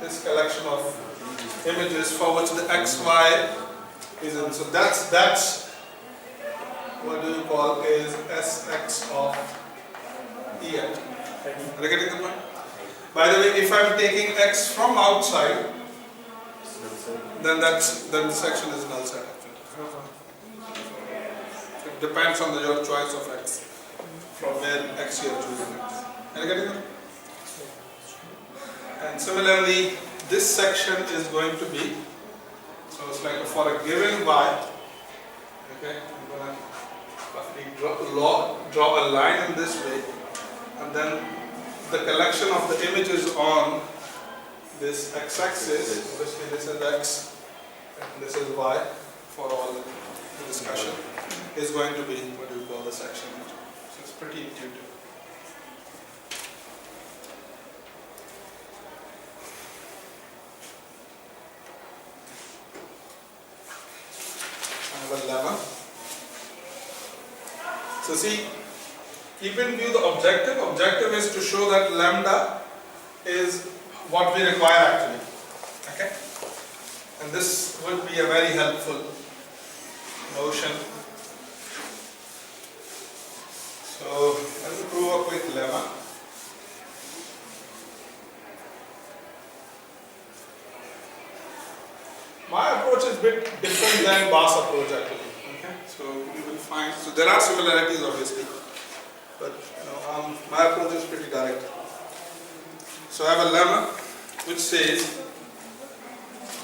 this collection of images for which the xy is in. So that's what do you call is Sx of E. Are you getting the point? By the way, if I'm taking x from outside, then the section is null set actually. It depends on your choice of x, from where x you are choosing it. Are you getting it? And similarly, this section is going to be, so it's like for a given y, okay, I'm going to draw a line in this way, and then the collection of the images on this x-axis, obviously this is x and this is y for all the discussion, is going to be what you call the section. So it's pretty intuitive. I have a lemma. So see, keep in view the objective. Objective is to show that lambda is what we require actually. Okay? And this would be a very helpful notion. So let me prove a quick lemma. My approach is a bit different than Ba's approach actually. Okay? So you will find, so there are similarities obviously, but my approach is pretty direct. So I have a lemma which says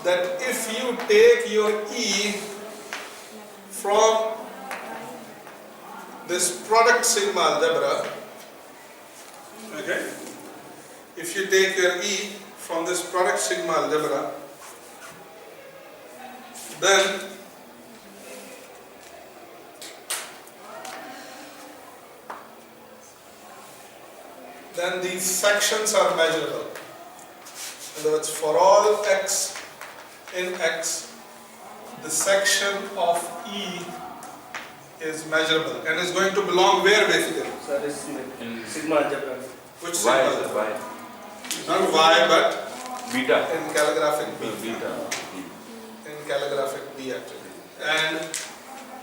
that if you take your E from this product sigma algebra, okay, if you take your E from this product sigma algebra, then these sections are measurable. In other words, for all x in X, the section of E is measurable and is going to belong where basically? So that is in sigma algebra. Which sigma algebra? Not Y but beta. In calligraphic B. Beta. In calligraphic B actually. And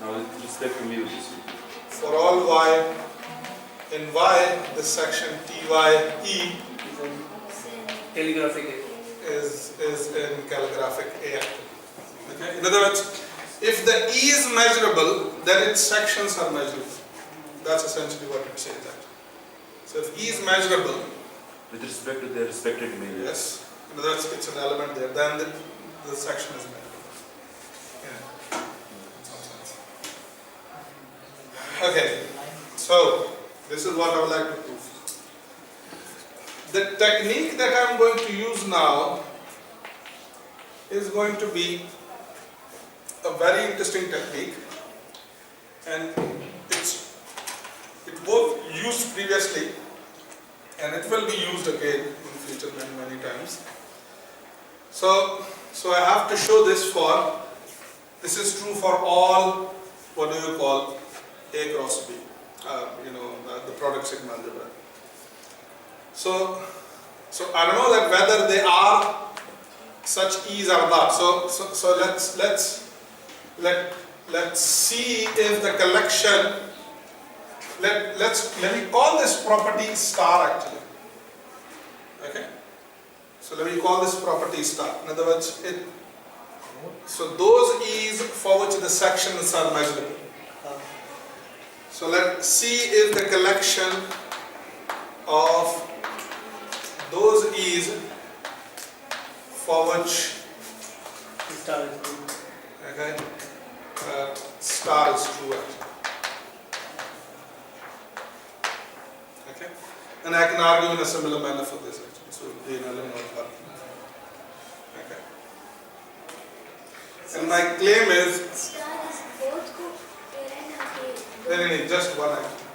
now with respect to mu, for all Y, in Y, the section TYE Calligraphic is in calligraphic A actually. Okay? In other words, if the E is measurable, then its sections are measurable. That's essentially what it says that. So if E is measurable, with respect to their respected images. yes, in other words, it's an element there, then the section is measurable. Yeah. Okay, so this is what I would like to prove. The technique that I am going to use now is going to be a very interesting technique, and it was used previously and it will be used again in future many times. So I have to show this is true for all, what do you call, A cross B, the product sigma algebra. So I don't know that whether they are such E's or not. So let's see if the collection. Let me call this property star actually. Okay. So let me call this property star. In other words, so those E's for which the sections are measurable. So let's see if the collection of those E's for which star is true. Okay, star is true actually. Okay, and I can argue in a similar manner for this actually. So it will be an element of argument. Okay, and my claim is just one actually.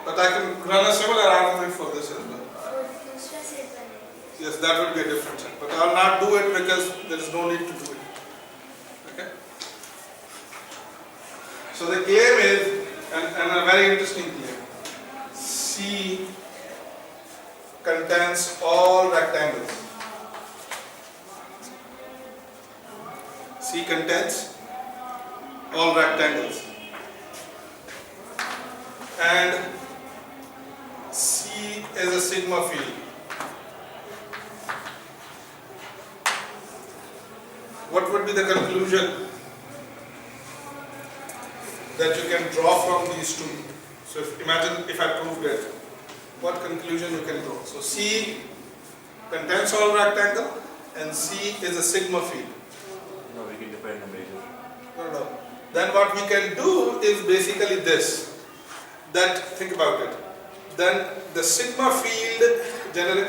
But I can run a similar argument for this as well. Yes, that would be a different set, but I will not do it because there is no need to do it. Okay. So the claim is, and a very interesting claim, C contains all rectangles. C contains all rectangles, and C is a sigma field. What would be the conclusion that you can draw from these two? So imagine if I proved it, what conclusion you can draw? So C contains all rectangle and C is a sigma field. No, we can define a measure. No. Then what we can do is basically this. That, think about it. Then the sigma field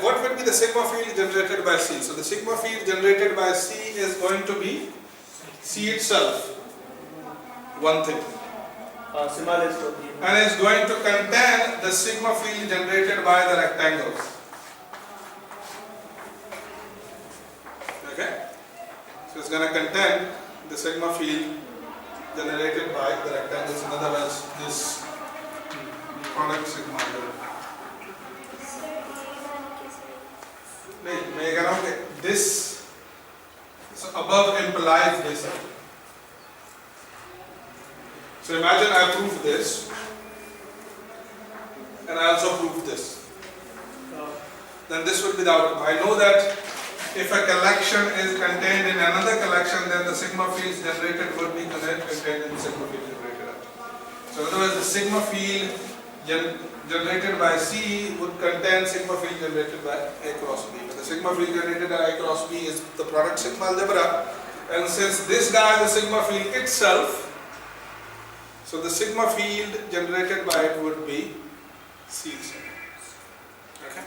what would be the sigma field generated by C? So the sigma field generated by C is going to be C itself. One thing. Similar to And is going to contain the sigma field generated by the rectangles. Okay? So it's going to contain the sigma field generated by the rectangles. In other words, this product sigma-algebra. This so above implies this. So imagine I prove this and I also prove this. Then this would be the outcome. I know that if a collection is contained in another collection, then the sigma fields generated would be contained in the sigma field generated. So in other words, the sigma field generated by C would contain sigma field generated by A cross B. But the sigma field generated by A cross B is the product sigma-algebra, and since this guy is the sigma field itself, so the sigma field generated by it would be C itself. Okay?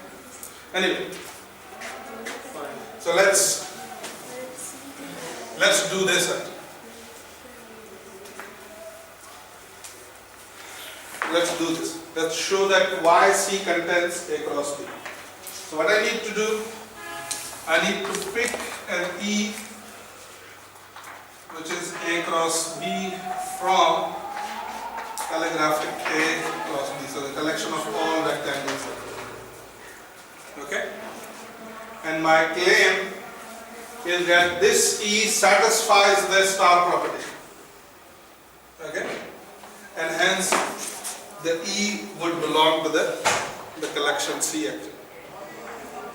Anyway, so let's do this. Let's do this. Let's show that why C contains A cross B. So what I need to do, I need to pick an E which is A cross B from calligraphic A cross B. So the collection of all rectangles. Okay? And my claim is that this E satisfies the star property. Okay? And hence the E would belong to the collection C actually.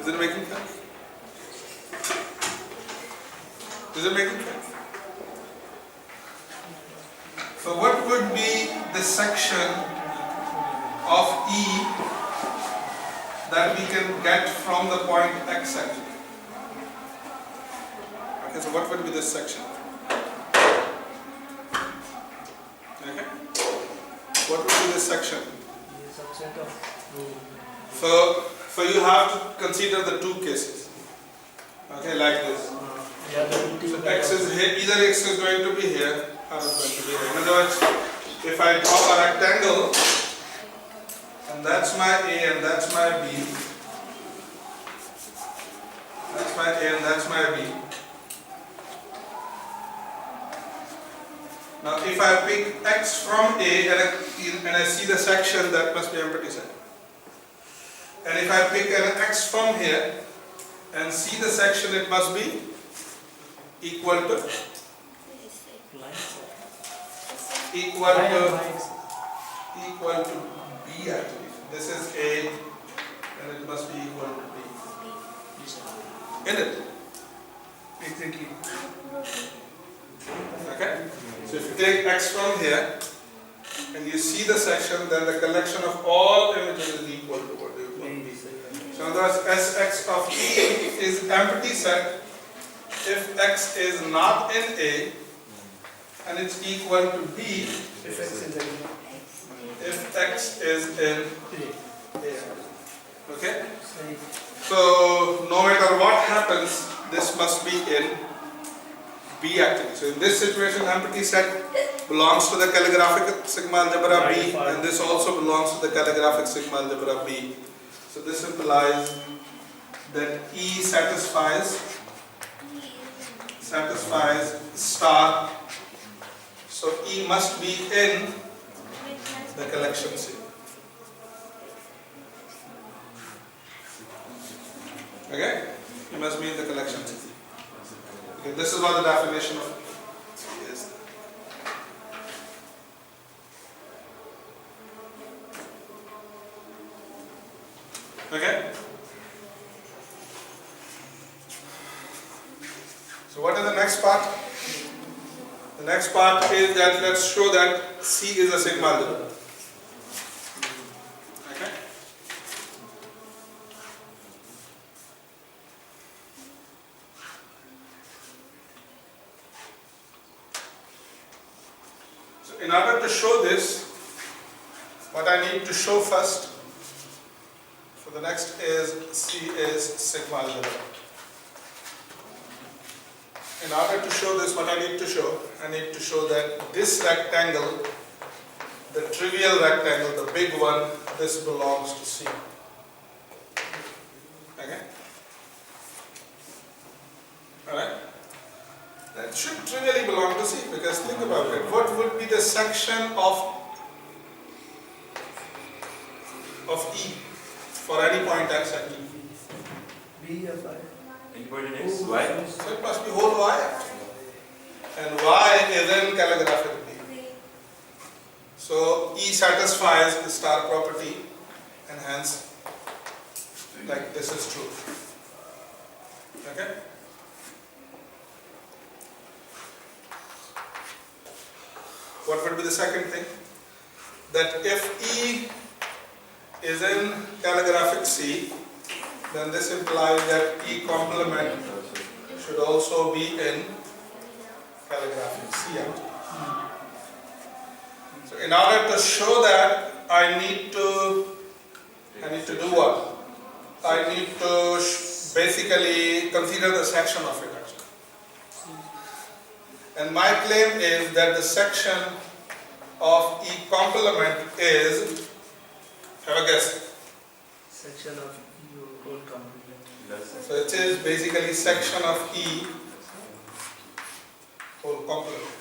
Is it making sense? Is it making sense? So what would be the section of E that we can get from the point X actually? Okay, so what would be this section? Okay? What would be this section? So you have to consider the two cases. Okay, like this. So X is here, either X is going to be here or it's going to be here. In other words, if I draw a rectangle and that's my A and that's my B, that's my A and that's my B. Now if I pick X from A and I see the section, that must be empty set. And if I pick an X from here and see the section, it must be equal to B actually. This is A and it must be equal to B. Isn't it? Exactly. Okay? So if you take X from here and you see the section, then the collection of all images is equal to what you want. So in other words, Sx of E is empty set if X is not in A and it's equal to B if X is in A. Okay? So no matter what happens, this must be in B actually. So in this situation, empty set belongs to the calligraphic sigma-algebra B, and this also belongs to the calligraphic sigma-algebra B. So this implies that E satisfies star. So E must be in the collection C. Okay? E must be in the collection C. Okay, this is what the definition of So what is the next part? The next part is that let's show that C is a sigma-algebra. Okay? So in order to show this, what I need to show first for the next is C is sigma-algebra. In order to show this, what I need to show that this rectangle, the trivial rectangle, the big one, this belongs to C. Okay? Alright? That should trivially belong to C, because think about it. What would be the section of E for any point x at E? B of I. Any point in x, y? So it must be whole y. And y is in calligraphic B. So E satisfies the star property, and hence, like this is true. Okay? What would be the second thing? That if E is in calligraphic C, then this implies that E complement should also be in calligraphic C. So in order to show that, I need to do what? I need to basically consider the section of it actually. And my claim is that the section of E complement is, have a guess. Section of E whole complement. So it is basically section of E whole complement.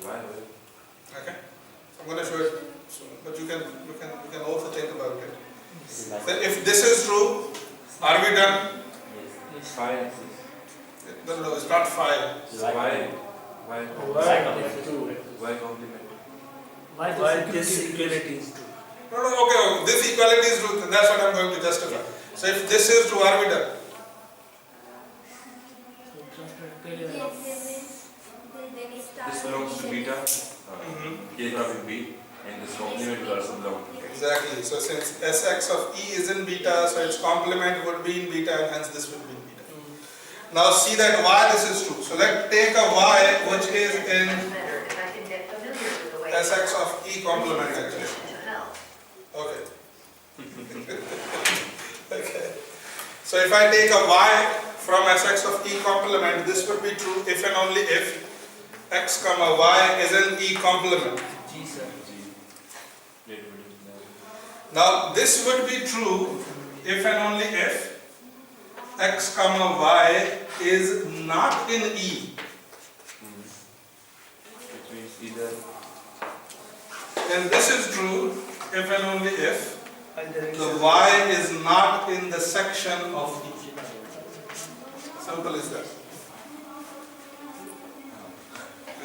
Why? Okay? I'm going to show it soon, but you can also think about it. So if this is true, are we done? Yes. Phi. No, it's not 5. Why? Why Why? true? Why complement? Why this equality is true? No, okay, this equality is true, that's what I'm going to justify. So if this is true, are we done? This belongs to beta, calligraphic B, and this complement will also belong to x. Exactly. So since Sx of E is in beta, so its complement would be in beta, and hence this would be in beta. Now see that why this is true. So let's take a y which is in Sx of E complement actually. Okay. Okay. So if I take a y from Sx of E complement, this would be true if and only if x comma y is an E complement. G sir. Now this would be true if and only if x comma y is not in E. Which means either And this is true if and only if Either the y is not in the section of E. Simple as that.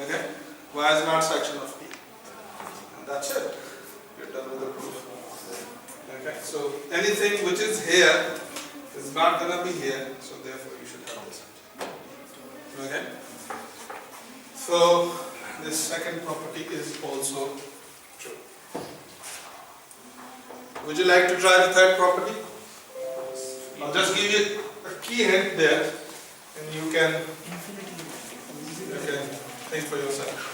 Okay? Y is not section of E. And that's it. You're done with the proof. Okay? So anything which is here is not going to be here. So therefore you should have this. Okay? So this second property is also true. Would you like to try the third property? I'll just give you a key hint there, and you can think for yourself.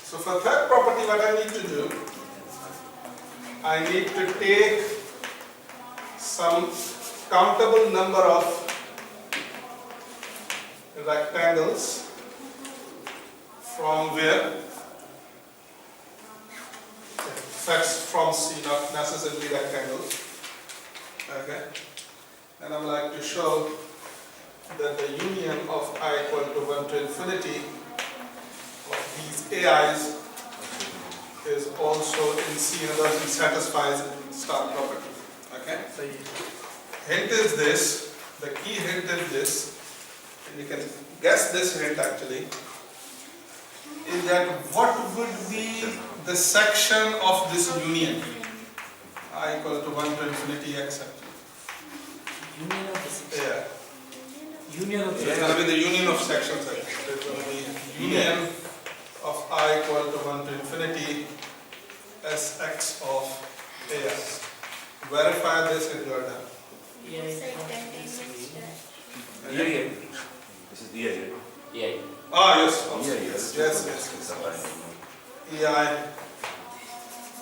So for third property, what I need to do, I need to take some countable number of rectangles from where? Sets from C, not necessarily rectangles. Okay? And I would like to show that the union of I equal to 1 to infinity of these AIs is also in C, and thus it satisfies star property. Okay? Hint is this, the key hint is this, and you can guess this hint actually, is that what would be the section of this union? I equal to 1 to infinity x actually. Union of the section. Yeah. Union of So the it's going to be the union of sections actually. So it's going to be union of I equal to 1 to infinity Sx of As. Verify this and you are done. Yeah, This is the idea. Yeah. Ah, yes. Yeah, Yes, yes. yes. It's a line. EI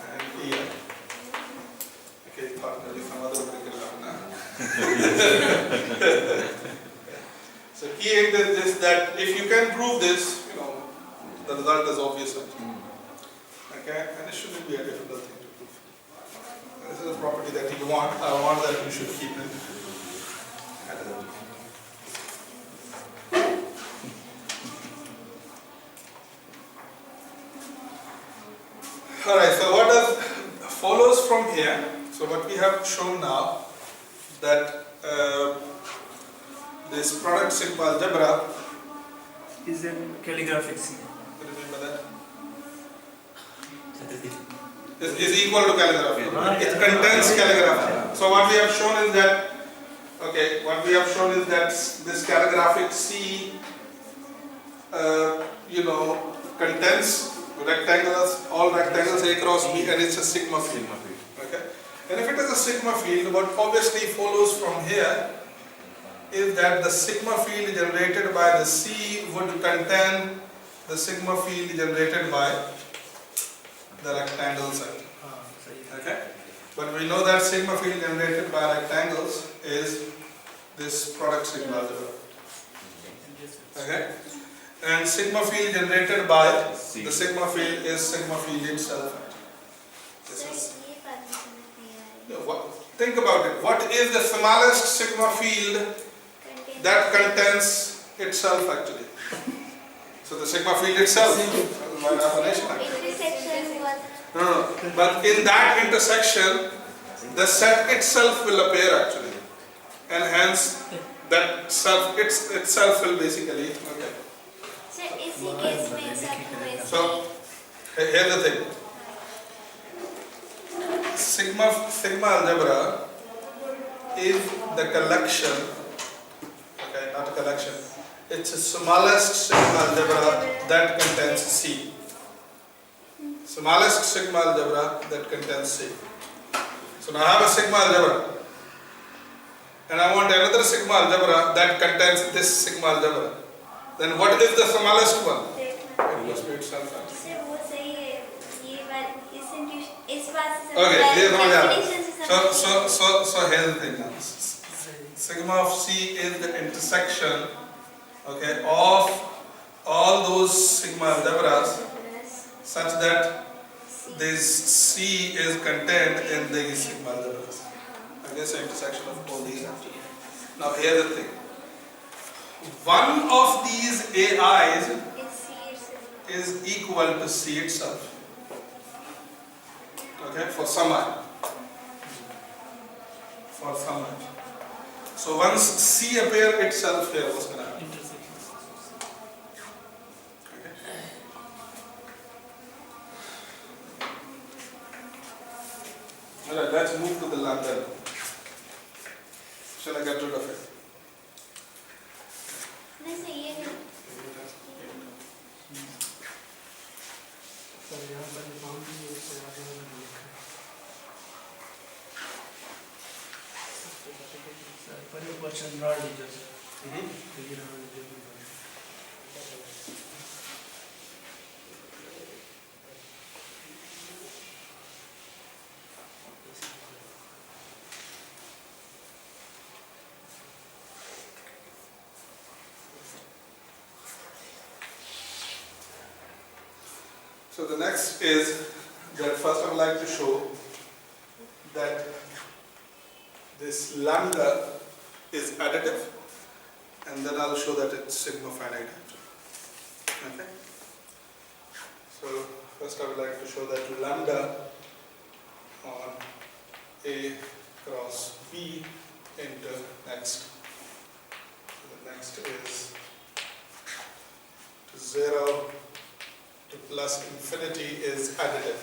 and EI. Okay, thought maybe some other particular now. So key hint is this, that if you can prove this, the result is obvious. Okay, and it shouldn't be a difficult thing to prove. This is a property that you want. I want that you should keep it. Alright, so what follows from here? So what we have shown now, that this product sigma-algebra, is in calligraphic C. remember that? Is equal to calligraphy. It contains calligraphy. So what we have shown is that, this calligraphic C, contains rectangles, all rectangles A cross B, and it's a sigma field. Okay? And if it is a sigma field, what obviously follows from here is that the sigma field generated by the C would contain the sigma field generated by the rectangle side. Okay? But we know that sigma field generated by rectangles is this product sigma-algebra. Okay? And sigma field generated by the sigma field is sigma field itself. Think about it. What is the smallest sigma field that contains itself actually? So the sigma field itself. My definition actually. No. But in that intersection, the set itself will appear actually. And hence, that self itself will basically, okay. So, here's the thing. Sigma-algebra is the collection, okay, not a collection, it's the smallest sigma-algebra that contains C. Smallest sigma-algebra that contains C. So now I have a sigma-algebra and I want another sigma-algebra that contains this sigma-algebra. Then what is the smallest one? It must be itself. Okay, so here's the thing now. Sigma of C is the intersection, okay, of all those sigma-algebras such that this C is contained in the sigma-algebras. I guess the intersection of all these. Now here's the thing. One of these AIs is equal to C itself. Okay, for some I. For some I. So once C appear itself here, what's going to happen? Okay. Alright, let's move to the lambda. Shall I get rid of it? So the next is that first I would like to show that this lambda is additive, and then I'll show that it's sigma finite. Okay. So first I would like to show that lambda on A cross B into next. So the next is 0 to plus infinity is additive.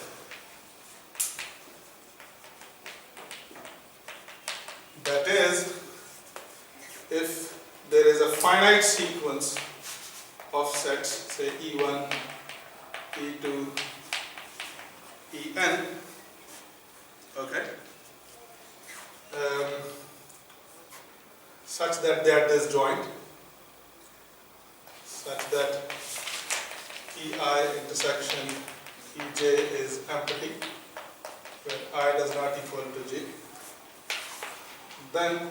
That is, if there is a finite sequence of sets, say E1, E2, En, okay, such that they are disjoint, such that EI intersection EJ is empty, where I does not equal to J, then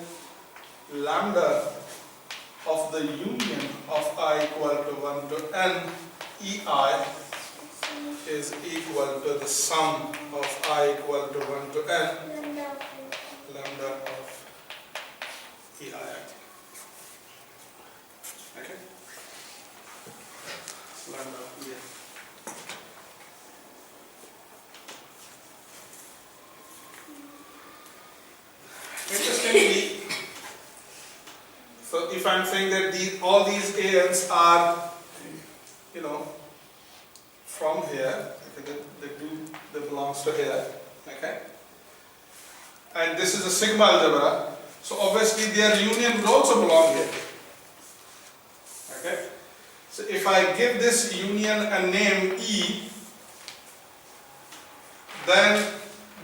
lambda of the union of I equal to 1 to N EI is equal to the sum of I equal to 1 to N lambda of EI actually. Okay? Lambda of EI. Interestingly, so if I'm saying that all these ANs are, you know, from here, okay, they belongs to here, okay, and this is a sigma algebra, so obviously their union will also belong here, okay. So if I give this union a name E, then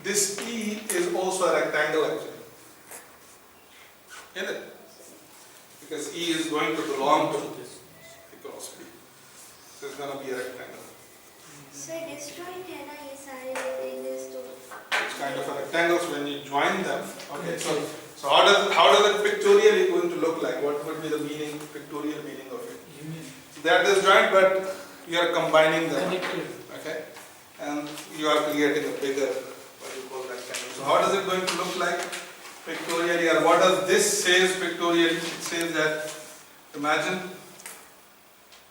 this E is also a rectangle actually, isn't it? Because E is going to belong to across B. So it's going to be a rectangle. So disjoint है ना ये सारे in this two. It's kind of a rectangle, so when you join them, okay. So how does it pictorially going to look like? What would be the meaning, pictorial meaning of it? Union. They are disjoint, but you are combining them. Connected. Okay, and you are creating a bigger, what you call rectangle. So how does it going to look like pictorially, or what does this says pictorially? It says that, imagine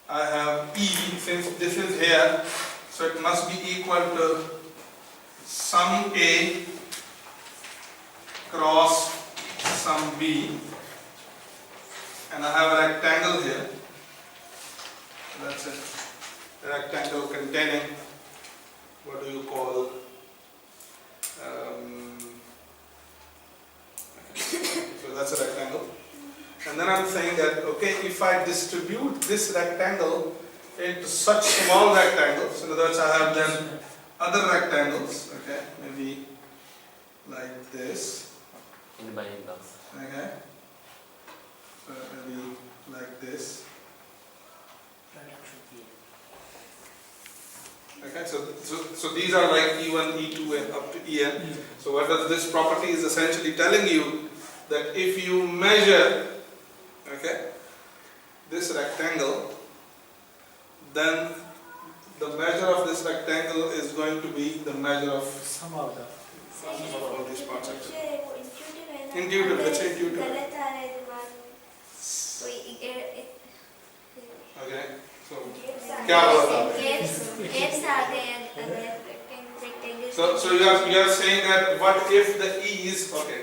I have E, since this is here, so it must be equal to sum A cross sum B, and I have a rectangle here. That's it. A rectangle containing, what do you call, so that's a rectangle. And then I'm saying that, okay, if I distribute this rectangle into such small rectangles, in other words, I have then other rectangles, okay, maybe like this, okay, so maybe like this. Okay, so these are like E1, E2 and up to En. So what does this property is essentially telling you, that if you measure, okay, this rectangle, then the measure of this rectangle is going to be the measure of Sum of the. sum of all these parts actually. Intuitive है ना. Intuitive, let's say intuitive. गलत आ रहा है दिमाग. कोई Okay, so क्या हुआ था? gaps आ गए हैं अगर rectangle. So you are saying that what if the E's, okay,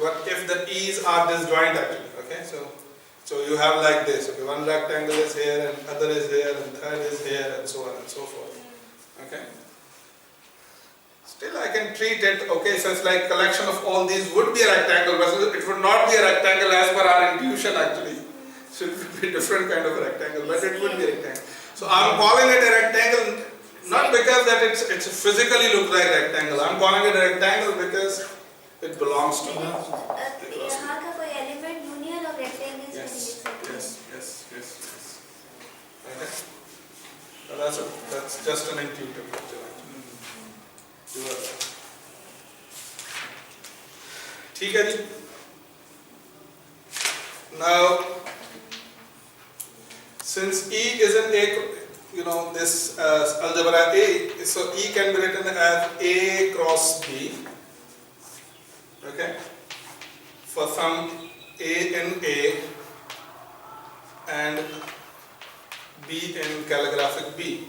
what if the E's are disjoint actually, okay, so you have like this, okay, one rectangle is here and other is here and third is here and so on and so forth, okay. Still I can treat it, okay, so it's like collection of all these would be a rectangle, but it would not be a rectangle as per our intuition actually. So it would be a different kind of a rectangle, but it would be a rectangle. So I'm calling it a rectangle not because that it's physically look like rectangle. I'm calling it a rectangle because it belongs to यहाँ का कोई element union of rectangles में yes, लिख सकते हैं. yes. Okay. Well, that's just an intuitive picture. ठीक है जी. Now, since E is an A, you know this algebra A, so E can be written as A cross B. Okay, for some A in A and B in calligraphic B,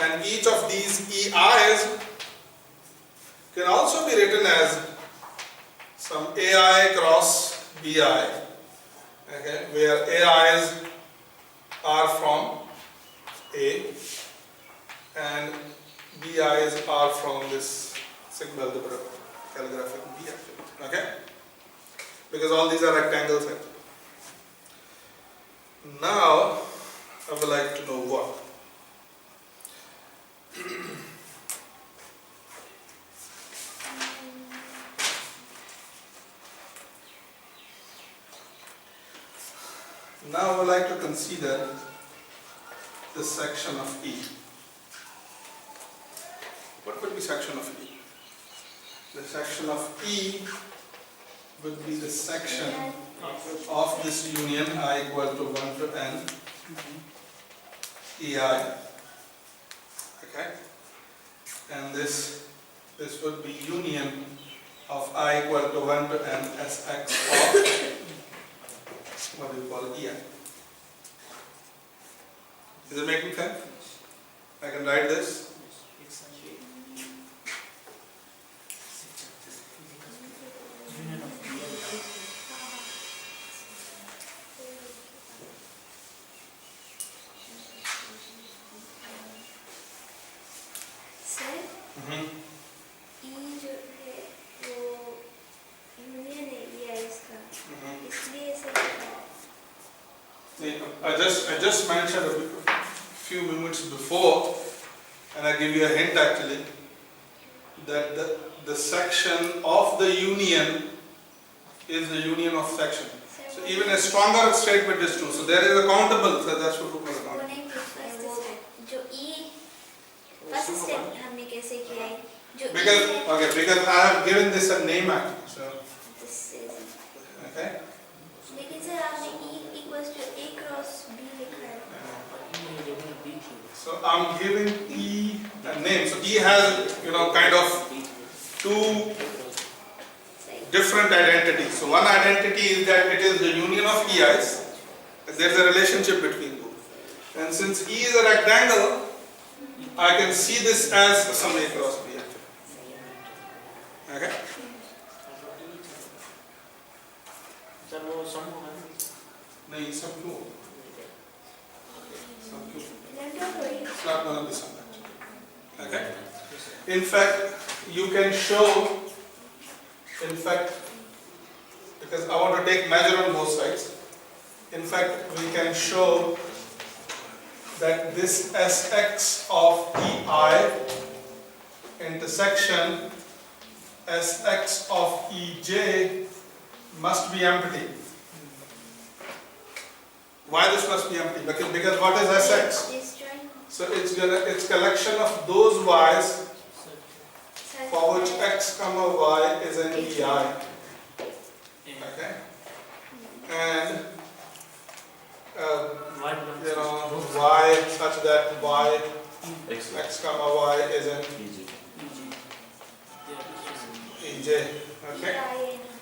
and each of these EI's can also be written as some AI cross BI okay, where AIs are from A and BIs are from this sigma-algebra calligraphic B actually, okay? Because all these are rectangles actually. Now, I would like to know what? Now I would like to consider the section of E. What would be section of E? The section of E would be the section of this union I equal to 1 to n EI. Okay? And this would be union of I equal to 1 to n Sx of what do you call EI. Is it making sense? I can write this. Sir E जो है वो union area है इसका, इसलिए ऐसा लिखा है। I just mentioned a few minutes before, and I give you a hint actually, that the section of the union is the union of section. So even a stronger statement is true. So there is a countable, so that's what we call वो नहीं पूछना वो जो ई first step हमने कैसे किया है जो because I have given this a name actually. So this is okay. लेकिन सर आपने E equals to A cross B लिखा है। So I'm giving E a name. So E has, kind of two different identities. So one identity is that it is the union of EIs. There is a relationship between both. And since E is a rectangle, I can see this as some A cross B. Okay? No, some Q. Some Q. It's not going to be some actually. Okay? In fact, you can show, because I want to take measure on both sides. In fact, we can show that this Sx of EI intersection Sx of EJ must be empty. Why this must be empty? Because what is Sx? So it's collection of those y's for which x comma y is an EI. Okay? And y such that y x comma y is an EJ. Okay?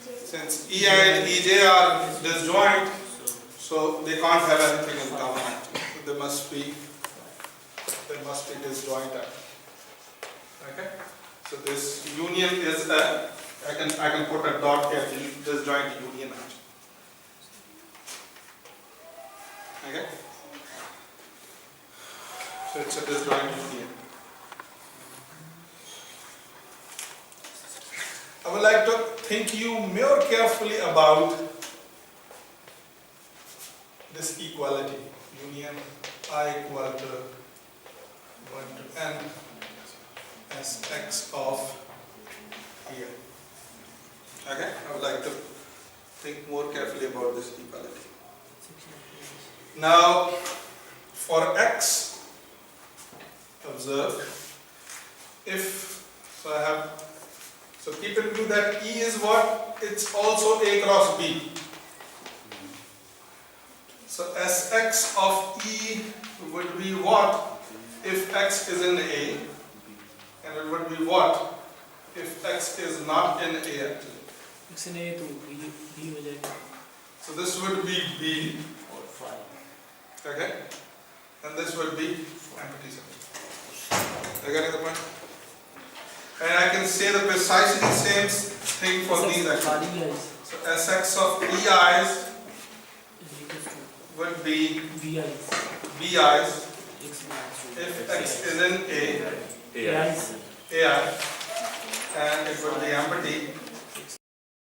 Since EI and EJ are disjoint, so they can't have anything in common. They must be disjoint. Okay? So this union is I can put a dot here, disjoint union. Okay? So it's a disjoint union. I would like to think you more carefully about this equality. Union I equal to 1 to n Sx of here. Okay? I would like to think more carefully about this equality. Now, for x, observe, so keep in view that E is what? It's also A cross B. So Sx of E would be what if x is in A, and it would be what if x is not in A actually. X in A to B हो जाएगा. So this would be B. और 5. Okay? And this would be empty set. You getting the point? And I can say the precisely same thing for these actually. So Sx of EI's would be VIs. Bi's X belongs to if X is in AI. AIs. AI, and it will be empty